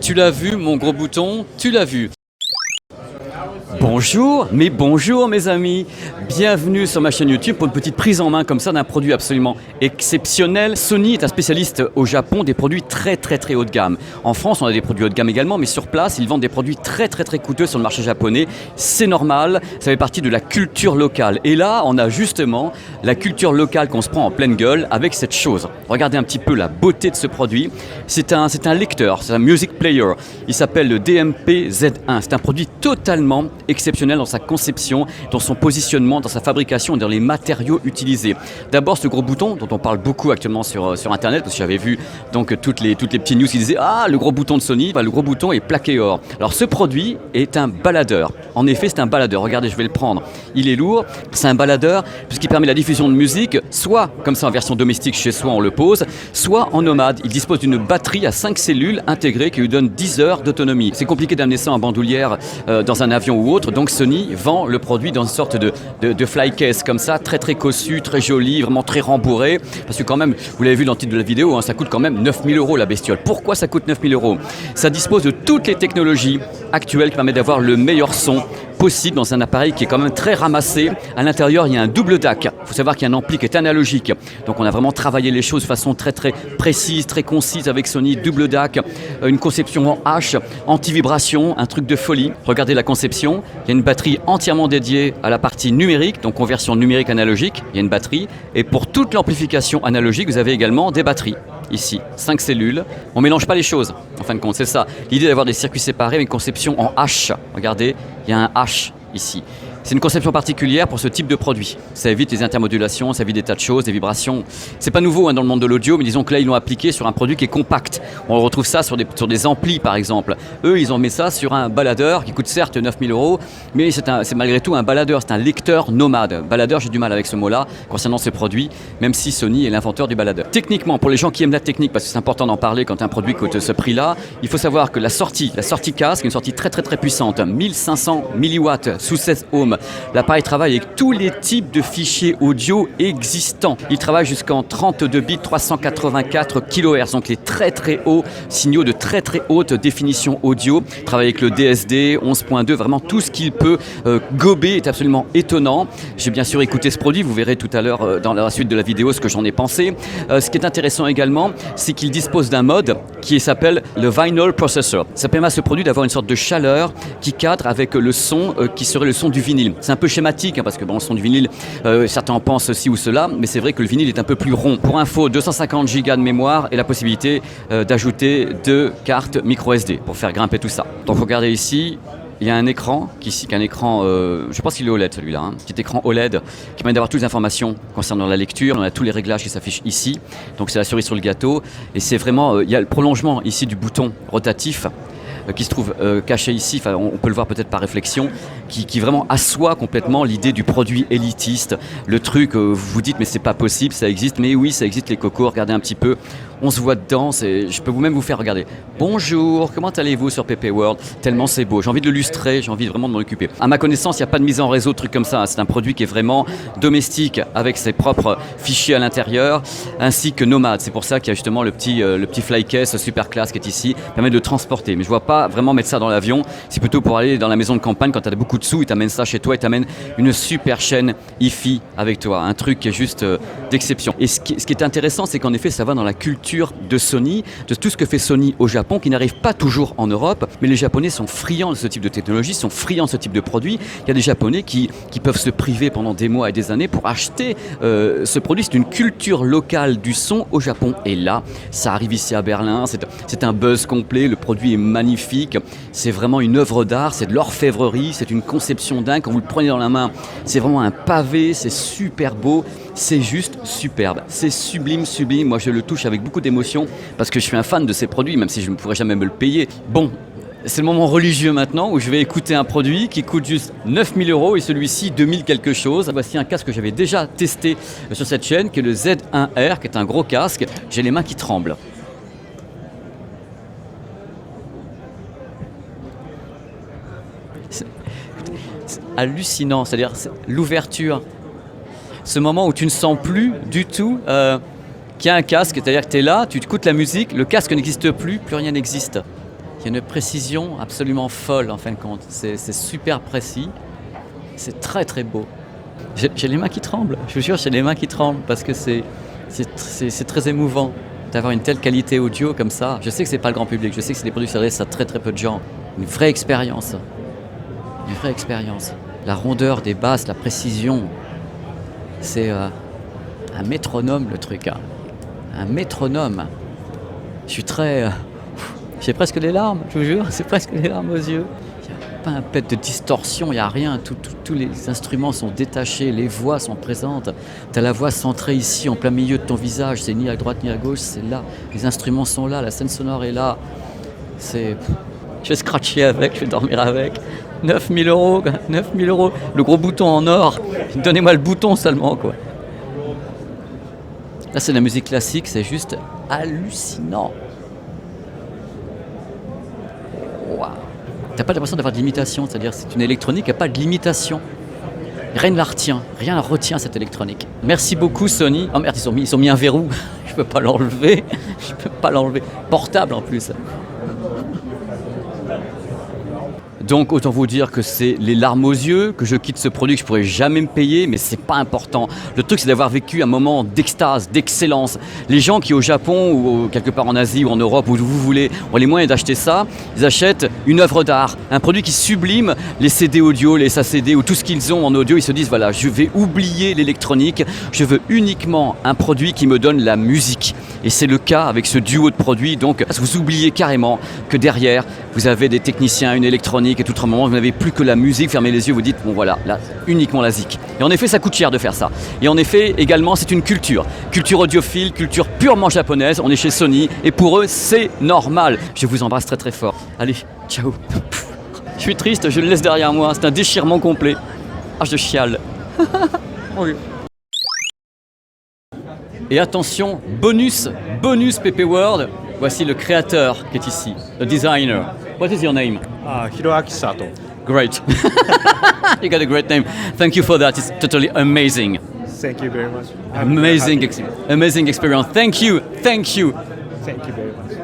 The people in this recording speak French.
Tu l'as vu, mon gros bouton, tu l'as vu. Bonjour mes amis, bienvenue sur ma chaîne YouTube pour une petite prise en main comme ça d'un produit absolument exceptionnel. Sony est un spécialiste au Japon des produits très haut de gamme. En France on a des produits haut de gamme également, mais sur place ils vendent des produits très coûteux sur le marché japonais. C'est normal, ça fait partie de la culture locale. Et là on a justement la culture locale qu'on se prend en pleine gueule avec cette chose. Regardez un petit peu la beauté de ce produit. C'est un lecteur, c'est un music player. Il s'appelle le DMP-Z1. C'est un produit totalement exceptionnel dans sa conception, dans son positionnement, dans sa fabrication et dans les matériaux utilisés. D'abord ce gros bouton dont on parle beaucoup actuellement sur internet, parce que j'avais vu donc toutes les petites news qui disaient « Ah, le gros bouton de Sony, le gros bouton est plaqué or ». Alors ce produit est un baladeur. En effet c'est un baladeur, regardez je vais le prendre. Il est lourd, c'est un baladeur puisqu'il permet la diffusion de musique, soit comme ça en version domestique chez soi on le pose, soit en nomade. Il dispose d'une batterie à 5 cellules intégrées qui lui donne 10 heures d'autonomie. C'est compliqué d'amener ça en bandoulière dans un avion ou autre, donc Sony vend le produit dans une sorte de fly case comme ça, très cossu, très joli, vraiment très rembourré, parce que quand même, vous l'avez vu dans le titre de la vidéo, ça coûte quand même 9 000 € la bestiole. Pourquoi ça coûte 9 000 €? Ça dispose de toutes les technologies actuelles qui permettent d'avoir le meilleur son possible dans un appareil qui est quand même très ramassé. À l'intérieur, il y a un double DAC. Il faut savoir qu'il y a un ampli qui est analogique. Donc on a vraiment travaillé les choses de façon très précise, très concise avec Sony. Double DAC, une conception en H, anti-vibration, un truc de folie. Regardez la conception. Il y a une batterie entièrement dédiée à la partie numérique, donc conversion numérique analogique. Il y a une batterie. Et pour toute l'amplification analogique, vous avez également des batteries. Ici, 5 cellules. On ne mélange pas les choses, en fin de compte, c'est ça. L'idée d'avoir des circuits séparés avec une conception en H. Regardez, il y a un H ici. C'est une conception particulière pour ce type de produit. Ça évite les intermodulations, ça évite des tas de choses, des vibrations. C'est pas nouveau dans le monde de l'audio, mais disons que là, ils l'ont appliqué sur un produit qui est compact. On retrouve ça sur des amplis, par exemple. Eux, ils ont mis ça sur un baladeur qui coûte certes 9 000 €, mais c'est malgré tout un baladeur, c'est un lecteur nomade. Baladeur, j'ai du mal avec ce mot-là concernant ces produits, même si Sony est l'inventeur du baladeur. Techniquement, pour les gens qui aiment la technique, parce que c'est important d'en parler quand un produit coûte ce prix-là, il faut savoir que la sortie casque, une sortie très puissante, 1500 mW sous 16 ohms. L'appareil travaille avec tous les types de fichiers audio existants. Il travaille jusqu'en 32 bits 384 kHz, donc les très hauts signaux de très haute définition audio. Il travaille avec le DSD 11.2, vraiment tout ce qu'il peut gober est absolument étonnant. J'ai bien sûr écouté ce produit, vous verrez tout à l'heure dans la suite de la vidéo ce que j'en ai pensé. Ce qui est intéressant également, c'est qu'il dispose d'un mode qui s'appelle le Vinyl Processor. Ça permet à ce produit d'avoir une sorte de chaleur qui cadre avec le son qui serait le son du vinyle. C'est un peu schématique parce que le son du vinyle, certains en pensent ceci ou cela, mais c'est vrai que le vinyle est un peu plus rond. Pour info, 250 Go de mémoire et la possibilité d'ajouter 2 cartes micro SD pour faire grimper tout ça. Donc regardez ici, il y a un écran, je pense qu'il est OLED celui-là, petit écran OLED qui permet d'avoir toutes les informations concernant la lecture. On a tous les réglages qui s'affichent ici, donc c'est la cerise sur le gâteau. Et c'est vraiment, il y a le prolongement ici du bouton rotatif qui se trouve caché ici, on peut le voir peut-être par réflexion, qui vraiment assoit complètement l'idée du produit élitiste. Le truc, vous vous dites mais c'est pas possible, ça existe, mais oui ça existe les cocos, regardez un petit peu. On se voit dedans, je peux même vous faire regarder. Bonjour, comment allez-vous sur PP World? Tellement c'est beau, j'ai envie de le lustrer, j'ai envie vraiment de m'en occuper. À ma connaissance, il n'y a pas de mise en réseau, truc comme ça. C'est un produit qui est vraiment domestique, avec ses propres fichiers à l'intérieur, ainsi que nomade. C'est pour ça qu'il y a justement le petit flycase super classe qui est ici, qui permet de transporter. Mais je ne vois pas vraiment mettre ça dans l'avion, c'est plutôt pour aller dans la maison de campagne quand tu as beaucoup de sous, ils t'amènent ça chez toi, ils t'amènent une super chaîne hi-fi avec toi, un truc qui est juste d'exception. Et ce qui est intéressant, c'est qu'en effet, ça va dans la culture de Sony, de tout ce que fait Sony au Japon, qui n'arrive pas toujours en Europe, mais les Japonais sont friands de ce type de technologie, sont friands de ce type de produit. Il y a des Japonais qui peuvent se priver pendant des mois et des années pour acheter ce produit. C'est une culture locale du son au Japon. Et là, ça arrive ici à Berlin, c'est un buzz complet, le produit est magnifique, c'est vraiment une œuvre d'art, c'est de l'orfèvrerie, c'est une conception dingue. Quand vous le prenez dans la main, c'est vraiment un pavé, c'est super beau. C'est juste superbe, c'est sublime. Moi je le touche avec beaucoup d'émotion parce que je suis un fan de ces produits, même si je ne pourrais jamais me le payer. Bon, c'est le moment religieux maintenant où je vais écouter un produit qui coûte juste 9 000 € et celui-ci 2000 quelque chose. Voici un casque que j'avais déjà testé sur cette chaîne qui est le Z1R, qui est un gros casque. J'ai les mains qui tremblent. C'est hallucinant, c'est-à-dire l'ouverture. Ce moment où tu ne sens plus du tout qu'il y a un casque, c'est-à-dire que tu es là, tu écoutes la musique, le casque n'existe plus, plus rien n'existe. Il Il y a une précision absolument folle en fin de compte. C'est super précis. C'est très très beau. J'ai les mains qui tremblent. Je vous jure, j'ai les mains qui tremblent parce que c'est très émouvant d'avoir une telle qualité audio comme ça. Je sais que c'est pas le grand public. Je sais que c'est des produits qui s'adressent à très très peu de gens. Une vraie expérience. Une vraie expérience. La rondeur des basses, la précision. C'est un métronome le truc. Hein. Un métronome. Je suis très... j'ai presque les larmes, je vous jure. C'est presque les larmes aux yeux. Il n'y a pas un pet de distorsion, il n'y a rien. Tous les instruments sont détachés, les voix sont présentes. Tu as la voix centrée ici, en plein milieu de ton visage. C'est ni à droite ni à gauche, c'est là. Les instruments sont là, la scène sonore est là. Je vais scratcher avec, je vais dormir avec. 9 000 €, 9 000 €. Le gros bouton en or. Donnez-moi le bouton seulement, quoi. Là, c'est de la musique classique, c'est juste hallucinant. Waouh. T'as pas l'impression d'avoir de limitation, c'est-à-dire c'est une électronique qui n'a pas de limitation. Rien ne la retient, rien ne retient cette électronique. Merci beaucoup Sony. Oh merde, ils ont mis un verrou. Je peux pas l'enlever. Je peux pas l'enlever. Portable en plus. Donc autant vous dire que c'est les larmes aux yeux, que je quitte ce produit que je pourrais jamais me payer, mais c'est pas important. Le truc c'est d'avoir vécu un moment d'extase, d'excellence. Les gens qui au Japon ou quelque part en Asie ou en Europe où vous voulez ont les moyens d'acheter ça, ils achètent une œuvre d'art, un produit qui sublime les CD audio, les SACD ou tout ce qu'ils ont en audio. Ils se disent voilà, je vais oublier l'électronique, je veux uniquement un produit qui me donne la musique. Et c'est le cas avec ce duo de produits. Donc vous oubliez carrément que derrière vous avez des techniciens, une électronique et tout un moment vous n'avez plus que la musique, fermez les yeux, vous dites bon voilà, là uniquement la zik. Et en effet ça coûte cher de faire ça. Et en effet également c'est une culture audiophile, culture purement japonaise, on est chez Sony et pour eux c'est normal. Je vous embrasse très très fort. Allez, ciao. Je suis triste, je le laisse derrière moi, c'est un déchirement complet. Ah je chiale. Oui. Et attention, bonus PP World, voici le créateur qui est ici, le designer. What is your name? Hiroaki Sato. Great. You got a great name. Thank you for that. It's totally amazing. Thank you very much. Amazing experience. Thank you. Thank you very much.